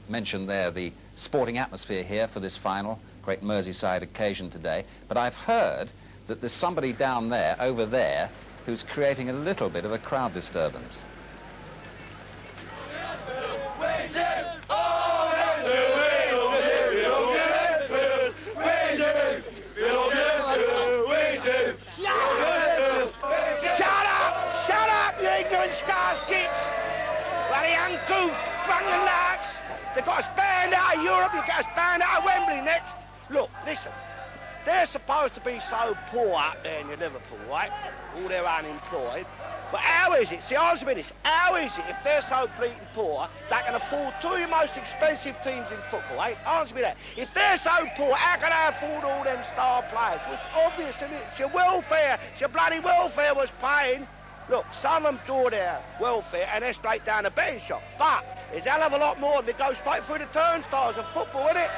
mentioned there the sporting atmosphere here for this final, great Merseyside occasion today, but I've heard that there's somebody down there, over there, who's creating a little bit of a crowd disturbance. They've got us banned out of Europe, you get us banned out of Wembley next. Look, listen, they're supposed to be so poor up there in Liverpool, right? All they're unemployed. But how is it, see, answer me this, how is it if they're so bleating poor, they can afford two of the most expensive teams in football, eh? Answer me that. If they're so poor, how can they afford all them star players? Well, it's obvious, isn't it? It's your welfare, it's your bloody welfare was paying. Look, some of them draw their welfare and they're straight down the betting shop. But there's a hell of a lot more of it goes straight through the turnstiles of football, isn't it?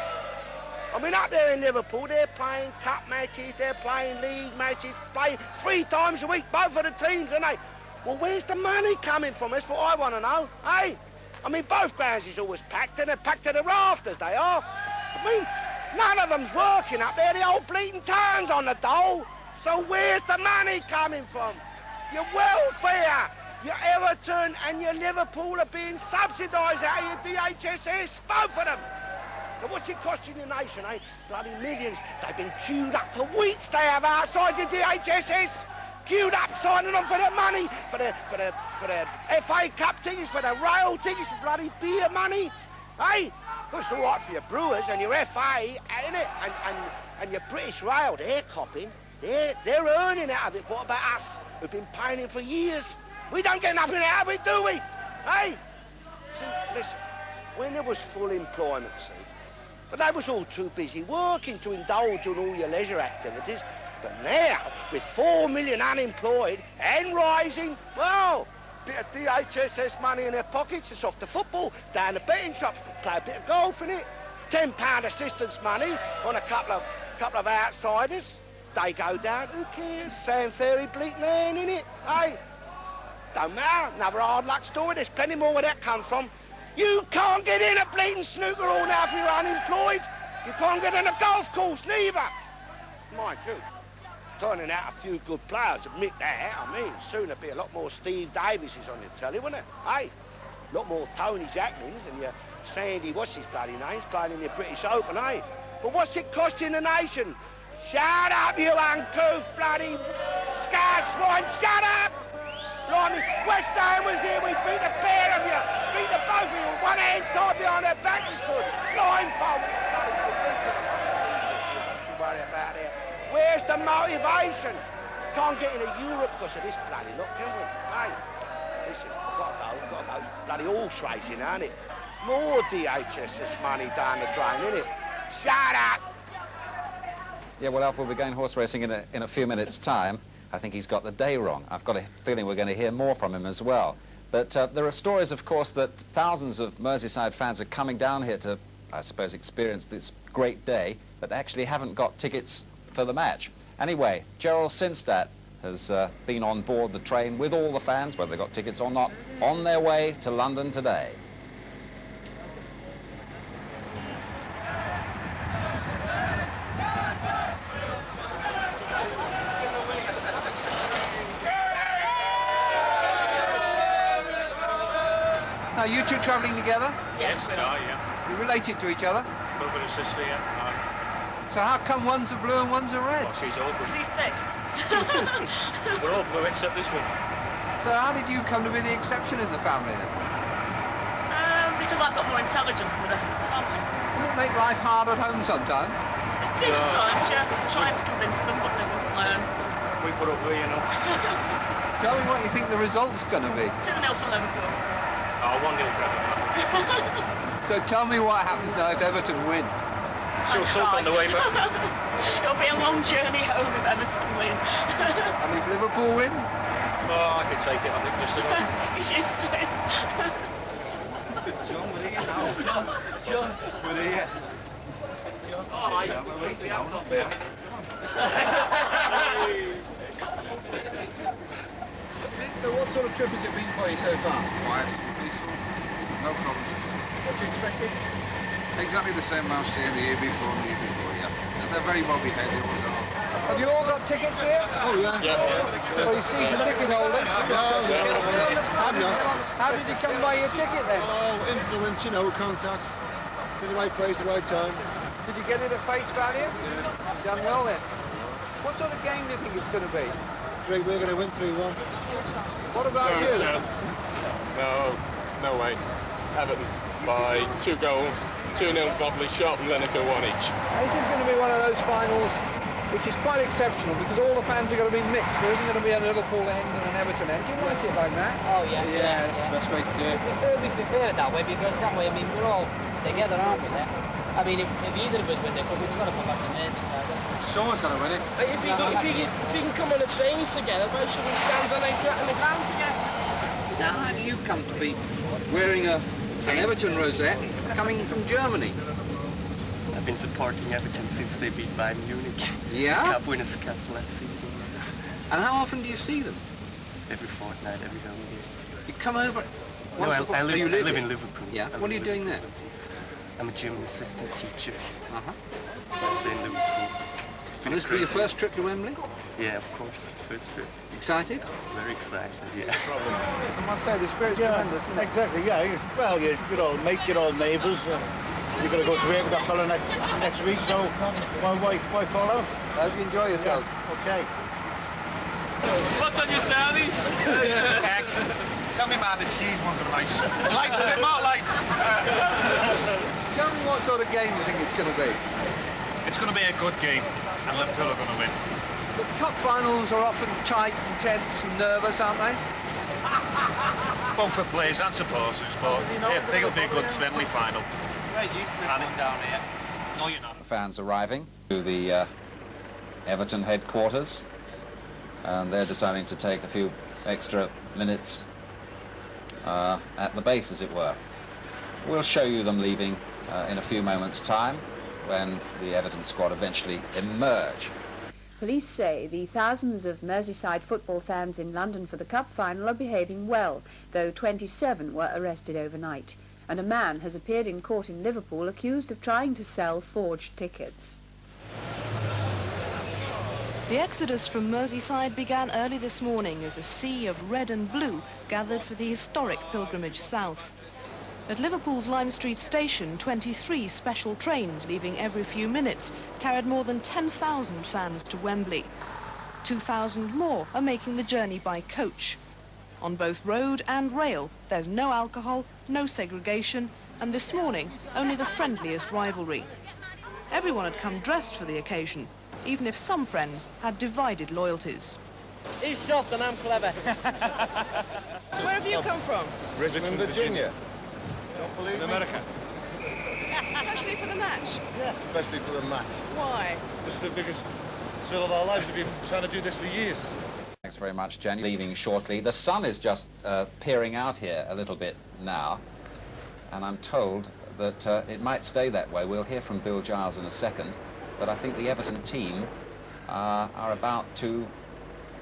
I mean, up there in Liverpool, they're playing cup matches, they're playing league matches, playing 3 times a week, both of the teams, aren't they? Well, where's the money coming from? That's what I want to know, eh? I mean, both grounds is always packed, and they're packed to the rafters, they are. I mean, none of them's working up there, the old bleating town's on the dole. So where's the money coming from? Your welfare, your Everton and your Liverpool are being subsidised out of your DHSS, both of them. Now what's it costing the nation, eh? Bloody millions. They've been queued up for weeks, they have, outside your DHSS. Queued up, signing on for their money, for the FA Cup tickets, for the rail tickets, for bloody beer money, eh? It's all right for your Brewers and your FA, ain't it? And your British Rail, they're copping. They're earning out of it. What about us? We've been paying him for years. We don't get nothing out of it, do we? Hey? See, listen, when there was full employment, see, but they was all too busy working to indulge in all your leisure activities. But now, with 4 million unemployed and rising, well, bit of DHSS money in their pockets, it's off to football, down the betting shops, play a bit of golf in it, £10 assistance money on a couple of outsiders. They go down, who cares? Sam Ferry, bleating man, innit? Hey? Don't matter, another hard luck story, there's plenty more where that comes from. You can't get in a bleating snooker hall now if you're unemployed. You can't get in a golf course, neither. Mind you, turning out a few good players, admit that. I mean, soon there'll be a lot more Steve Davises on your telly, won't it? Hey? A lot more Tony Jacklins and your Sandy, what's his bloody names, playing in the British Open, eh? But what's it costing the nation? Shut up, you uncouth bloody scar swine, shut up! Blimey, West Ham was here, we beat the pair of you, beat the both of you with one hand tied behind their back, we could. Blindfold. Bloody good people. Don't you worry about it. Where's the motivation? Can't get into Europe because of this bloody lot, can we? Hey, listen, we've got to go. Bloody horse racing, ain't it? More DHSS money down the drain, innit? Shut up! Yeah, well, Alf, we'll be going horse racing in a few minutes' time. I think he's got the day wrong. I've got a feeling we're going to hear more from him as well. But there are stories, of course, that thousands of Merseyside fans are coming down here to, I suppose, experience this great day, but actually haven't got tickets for the match. Anyway, Gerald Sinstadt has been on board the train with all the fans, whether they got tickets or not, on their way to London today. Are you two travelling together? Yes, we are, yeah. You related to each other? Brother and sister, yeah. So how come one's a blue and one's a red? Well, she's all Because good. he's thick. We're all blue except this one. So how did you come to be the exception in the family then? Because I've got more intelligence than the rest of the family. Doesn't it make life hard at home sometimes? At dinner time, just trying to convince them what they want on my own. We put up with, you know. Tell me what you think the result's going to be. 2-0 for Liverpool. Oh, 1-0 for Everton. So tell me what happens now if Everton win. She'll sulk on the way back. It'll be a long journey home if Everton win. And if Liverpool win? Oh, I can take it, I think, just about. He's used to it. John, we're here now. John, we're here. Oh, we have got there. So what sort of trip has it been for you so far? Quiet, peaceful, no problems. What do you expect? Exactly the same last year, the year before, and the year before, yeah. And they're very well behaved, they always are. Have you all got tickets here? Oh, yeah. Well, you season ticket holders. How did you come by your ticket then? Oh, influence, you know, contacts. In the right place, the right time. Did you get it at face value? Yeah. Done well then. What sort of game do you think it's going to be? Great, we're going to win 3-1. What about you? No way. Everton by 2 goals, 2-0 Godley shot and Lineker 1 each. This is going to be one of those finals which is quite exceptional because all the fans are going to be mixed. There isn't going to be a Liverpool end and an Everton end. Do you like it like that? Oh yeah. Yeah, it's the best way to do it. We prefer it that way because that way, I mean, we're all together, aren't we? There? I mean, if either of us win the cup, it's got to come back to Merseyside. Someone's going to win it. If you can come on the trains together, why should we stand on the ground together? Now, how do you come to be wearing an Everton rosette coming from Germany? I've been supporting Everton since they beat Bayern Munich. Yeah? Cup Winners' Cup last season. And how often do you see them? Every fortnight, every home game. You come over? No, I live you in Liverpool. Yeah? What are you doing there? I'm a German assistant teacher. Uh-huh. I stay in Liverpool. Will this be your first trip to Wembley? Yeah, of course. First trip. Excited? Very excited, yeah. I must say, the spirit's tremendous, isn't it? Exactly, yeah. Well, you're all mates, you're all neighbours. You're going to go to work with that fella next week, so why fall out? I hope you enjoy yourself. Yeah. Okay. What's on your Saudis? Tell me, man, the cheese ones are nice. Light, a bit more light. Tell me what sort of game you think it's going to be. It's going to be a good game, and Liverpool are going to win. The cup finals are often tight and tense and nervous, aren't they? Both for players and supporters, but I think it'll be a good, friendly final. Right, used to it down here. No, you're not. Fans arriving to the Everton headquarters, and they're deciding to take a few extra minutes at the base, as it were. We'll show you them leaving in a few moments' time when the Everton squad eventually emerge. Police say the thousands of Merseyside football fans in London for the Cup final are behaving well, though 27 were arrested overnight. And a man has appeared in court in Liverpool accused of trying to sell forged tickets. The exodus from Merseyside began early this morning as a sea of red and blue gathered for the historic pilgrimage south. At Liverpool's Lime Street station, 23 special trains leaving every few minutes carried more than 10,000 fans to Wembley. 2,000 more are making the journey by coach. On both road and rail, there's no alcohol, no segregation, and this morning, only the friendliest rivalry. Everyone had come dressed for the occasion, even if some friends had divided loyalties. He's soft and I'm clever. Where have you come from? Richmond, Virginia. Don't believe in America. Especially for the match. Yes. Especially for the match. Why? This is the biggest thrill of our lives. We've been trying to do this for years. Thanks very much, Jenny. Leaving shortly. The sun is just peering out here a little bit now, and I'm told that it might stay that way. We'll hear from Bill Giles in a second, but I think the Everton team are about to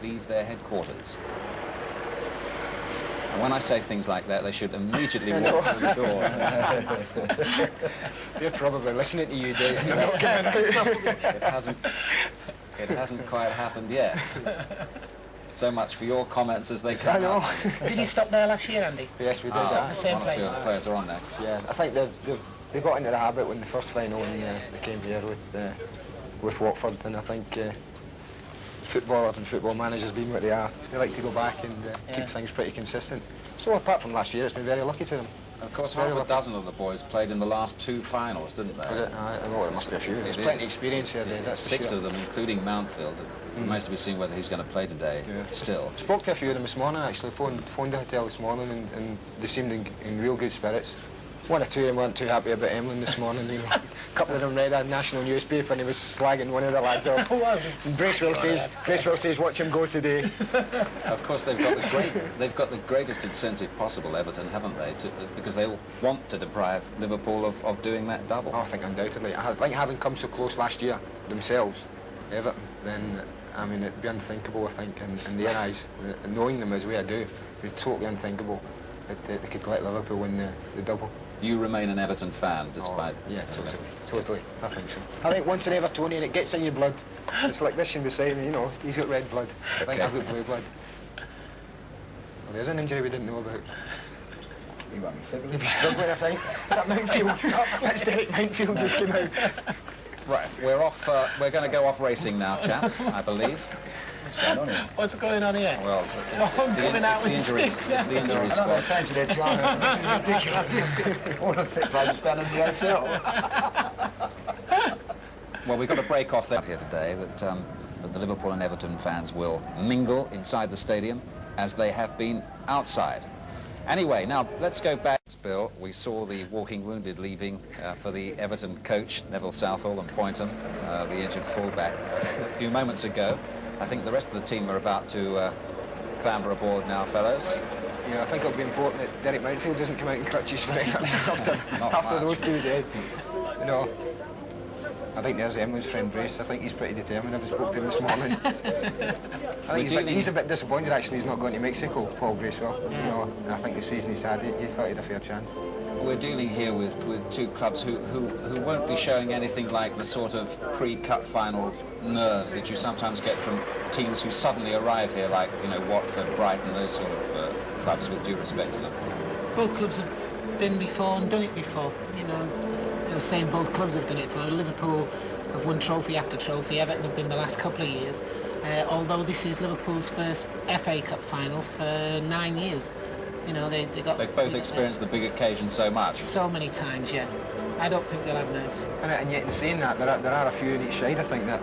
leave their headquarters. And when I say things like that, they should immediately walk through the door. They're probably listening to you, Dave. It hasn't quite happened yet. So much for your comments as they come out. Did you stop there last year, Andy? Yes, we did. The same One or two place. of the players are on there. Yeah, I think they got into the habit when the first final and they came here with Watford, and I think footballers and football managers being what they are, they like to go back and keep things pretty consistent. So apart from last year, it's been very lucky to them. Of course, half a dozen of the boys played in the last 2 finals, didn't they? I know there must be a few. There's plenty of experience here. That's 6 of them, including Mountfield. It remains to be seen whether he's going to play today still. Spoke to a few of them this morning, actually. Phoned the hotel this morning, and they seemed in real good spirits. 1 or 2 of them weren't too happy about Emlyn this morning. You know. A couple of them read a national newspaper and he was slagging one of the lads off. And Bracewell says, watch him go today. Of course, they've got the greatest incentive possible, Everton, haven't they? Because they all want to deprive Liverpool of doing that double. Oh, I think undoubtedly. I think having come so close last year themselves, Everton, then I mean it'd be unthinkable. I think in their eyes, knowing them as we do, it'd be totally unthinkable that they could let Liverpool win the double. you remain an Everton fan despite... Yeah, totally. I think so. I think once an Evertonian, it gets in your blood. It's like this one beside me, you know, he's got red blood. I think I've got blue blood. Well, there's an injury we didn't know about. He won't be fit. He'll be struggling, I think. That Mountfield. That's Derek Mountfield just came out. Right, we're off. We're going to go off racing now, chaps, I believe. What's going on here? What's going on here? Well, it's the injuries. It's the injuries. I don't fancy their chance. This is ridiculous. All the fit players stand in the hotel. Well, we've got a break off there here today that the Liverpool and Everton fans will mingle inside the stadium as they have been outside. Anyway, now let's go back, Bill. We saw the walking wounded leaving for the Everton coach, Neville Southall and Poynton, the injured fullback, a few moments ago. I think the rest of the team are about to clamber aboard now, fellows. Yeah, I think it'll be important that Derek Mountfield doesn't come out in crutches for it after those 2 days. You know, I think there's Emily's friend Brace. I think he's pretty determined. I spoke to him this morning. I think he's a bit disappointed actually he's not going to Mexico, Paul Bracewell. You know, I think the season he's had, he thought he had a fair chance. We're dealing here with two clubs who won't be showing anything like the sort of pre-cup final nerves that you sometimes get from teams who suddenly arrive here, like, you know, Watford, Brighton, those sort of clubs, with due respect to them. Both clubs have been before and done it before. You know, I was saying both clubs have done it before. Liverpool have won trophy after trophy. Everton have been the last couple of years. Although this is Liverpool's first FA Cup final for 9 years. You know, they've both experienced the big occasion so much. So many times, yeah. I don't think they'll have nerves. And yet in saying that, there are a few in each side, I think, that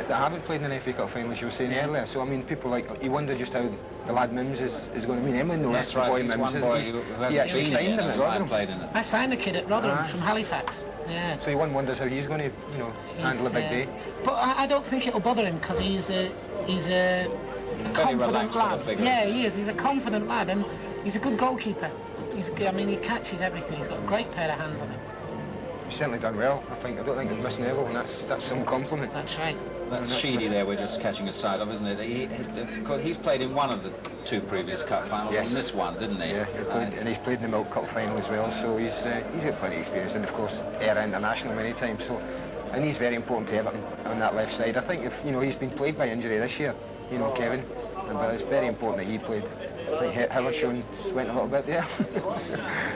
haven't played in an FA Cup final, as you were saying earlier. So, I mean, people like, you wonder just how the lad Mims is going to mean. Emily knows. That's right, he's one boy who hasn't been in it, and played in it. I signed the kid at Rotherham from Halifax. Yeah. So one wonders how he's going to, you know, handle a big day. But I don't think it'll bother him, because he's a confident lad. Sort of figure, yeah, he is. He's a confident lad, and he's a good goalkeeper. I mean, he catches everything. He's got a great pair of hands on him. He's certainly done well. I don't think he'd miss Neville, and that's some compliment. That's right. That's Sheedy there we're just catching a sight of, isn't it? He's played in one of the 2 previous cup finals, and this one, didn't he? Yeah, and he's played in the Milk Cup final as well, so he's got plenty of experience, and of course, Air International many times. So, and he's very important to Everton on that left side. I think if he's been plagued by injury this year, Kevin, but it's very important that he played. I think Howard Jones went a little bit there.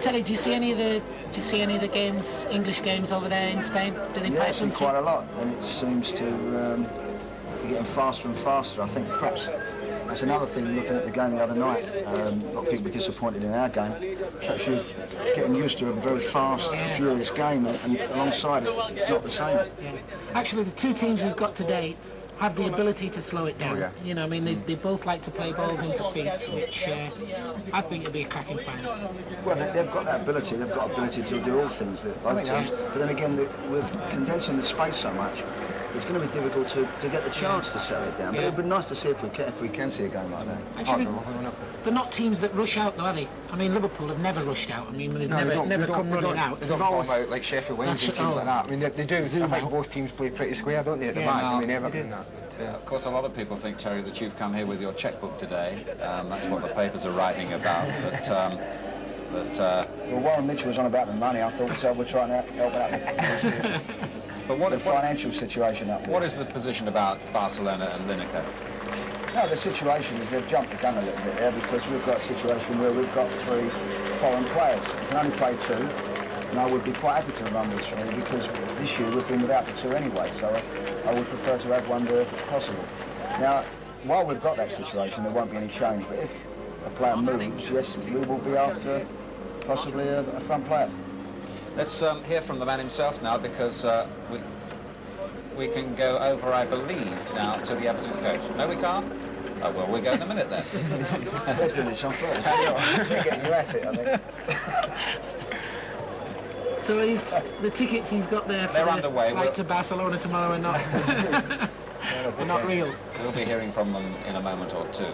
Telly, do you see any of the games, English games over there in Spain? Do they play some quite a lot, and it seems to be getting faster and faster. I think perhaps that's another thing. Looking at the game the other night, a lot of people were disappointed in our game. Perhaps you're getting used to a very fast, furious game, and alongside it, it's not the same. Yeah. Actually, the 2 teams we've got today have the ability to slow it down. You know, I mean, they both like to play balls into feet, which I think it'll be a cracking final. Well, they've got that ability. They've got ability to do all things. But then again, with condensing the space so much, it's going to be difficult to get the chance to settle it down. But it'd be nice to see if we can see a game like that. Actually, they're not teams that rush out, though, are they? I mean, Liverpool have never rushed out. I mean, they've never come running out. They don't come out like Sheffield Wednesday and teams like that. I mean, they do. I think both teams play pretty square, don't they, at the back? I mean, Everton. Of course, a lot of people think, Terry, that you've come here with your chequebook today. That's what the papers are writing about. But well, Warren Mitchell was on about the money. I thought so. We're trying to help out. But what the financial situation up there? What is the position about Barcelona and Lineker? No, the situation is they've jumped the gun a little bit there, because we've got a situation where we've got 3 foreign players. We can only play 2, and I would be quite happy to run with 3, because this year we've been without the 2 anyway, so I would prefer to have 1 there if it's possible. Now, while we've got that situation, there won't be any change, but if a player moves, yes, we will be after possibly a front player. Let's hear from the man himself now, because we can go over, I believe, now to the Everton coach. No, we can't? Oh, well, we'll go in a minute then. They're doing this on purpose. They're getting you at it, I think. So the tickets he's got there for the flight to Barcelona tomorrow are not, they're not real. We'll be hearing from them in a moment or 2.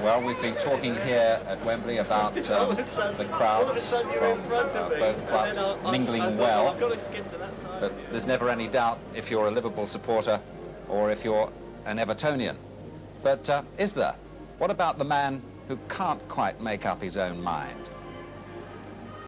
Well, we've been talking here at Wembley about the crowds from both clubs mingling well, but there's never any doubt if you're a Liverpool supporter or if you're an Evertonian. But is there? What about the man who can't quite make up his own mind?